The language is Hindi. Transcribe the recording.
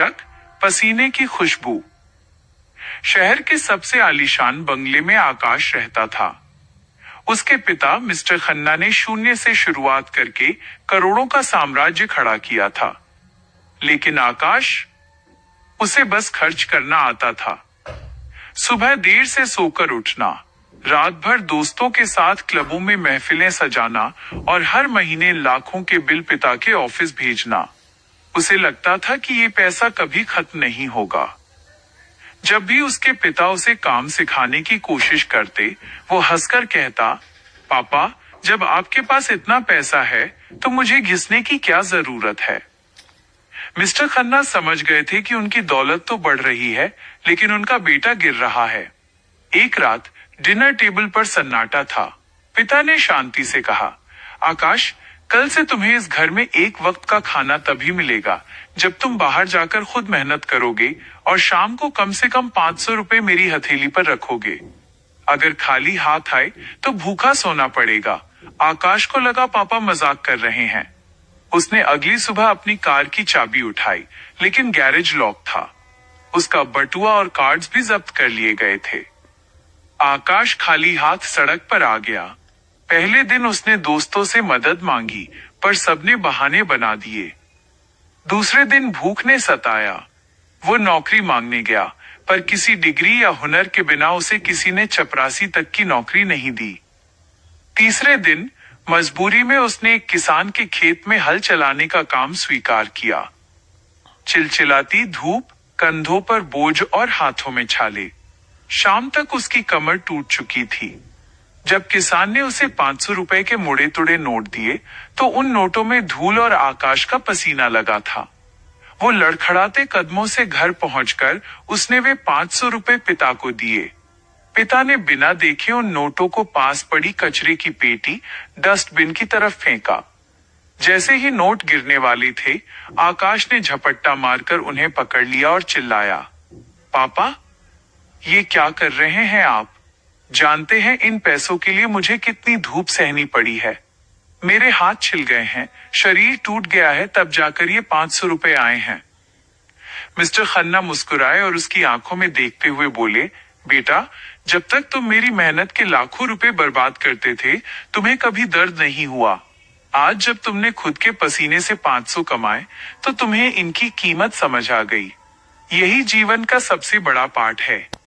तक पसीने की खुशबू। शहर के सबसे आलीशान बंगले में आकाश रहता था। उसके पिता मिस्टर खन्ना ने शून्य से शुरुआत करके करोड़ों का साम्राज्य खड़ा किया था, लेकिन आकाश, उसे बस खर्च करना आता था। सुबह देर से सोकर उठना, रात भर दोस्तों के साथ क्लबों में महफिलें सजाना और हर महीने लाखों के बिल पिता के ऑफिस भेजना। उसे लगता था कि ये पैसा कभी खत्म नहीं होगा। जब भी उसके पिता उसे काम सिखाने की कोशिश करते, वो हंसकर कहता, पापा, जब आपके पास इतना पैसा है तो मुझे घिसने की क्या जरूरत है। मिस्टर खन्ना समझ गए थे कि उनकी दौलत तो बढ़ रही है, लेकिन उनका बेटा गिर रहा है। एक रात डिनर टेबल पर सन्नाटा था। पिता ने शांति से कहा, आकाश, कल से तुम्हें इस घर में एक वक्त का खाना तभी मिलेगा जब तुम बाहर जाकर खुद मेहनत करोगे और शाम को कम से कम 500 रुपए मेरी हथेली पर रखोगे। अगर खाली हाथ आए तो भूखा सोना पड़ेगा। आकाश को लगा पापा मजाक कर रहे हैं। उसने अगली सुबह अपनी कार की चाबी उठाई, लेकिन गैरेज लॉक था। उसका बटुआ और कार्ड्स भी जब्त कर लिए गए थे। आकाश खाली हाथ सड़क पर आ गया। पहले दिन उसने दोस्तों से मदद मांगी, पर सबने बहाने बना दिए। दूसरे दिन भूख ने सताया। वो नौकरी मांगने गया, पर किसी डिग्री या हुनर के बिना उसे किसी ने चपरासी तक की नौकरी नहीं दी। तीसरे दिन मजबूरी में उसने एक किसान के खेत में हल चलाने का काम स्वीकार किया। चिलचिलाती धूप, कंधों पर बोझ और हाथों में छाले। शाम तक उसकी कमर टूट चुकी थी। जब किसान ने उसे 500 रुपए के मुड़े तुड़े नोट दिए, तो उन नोटों में धूल और आकाश का पसीना लगा था। वो लड़खड़ाते कदमों से घर पहुंचकर उसने वे 500 रुपए पिता को दिए। पिता ने बिना देखे उन नोटों को पास पड़ी कचरे की पेटी, डस्टबिन की तरफ फेंका। जैसे ही नोट गिरने वाले थे, आकाश ने झपट्टा मारकर उन्हें पकड़ लिया और चिल्लाया, पापा, ये क्या कर रहे हैं आप? जानते हैं इन पैसों के लिए मुझे कितनी धूप सहनी पड़ी है। मेरे हाथ छिल गए हैं, शरीर टूट गया है, तब जाकर ये 500 रुपए आए हैं। मिस्टर खन्ना मुस्कुराए और उसकी आंखों में देखते हुए बोले, बेटा, जब तक तुम मेरी मेहनत के लाखों रुपए बर्बाद करते थे, तुम्हें कभी दर्द नहीं हुआ। आज जब तुमने खुद के पसीने से 500 कमाए, तो तुम्हें इनकी कीमत समझ आ गई। यही जीवन का सबसे बड़ा पाठ है।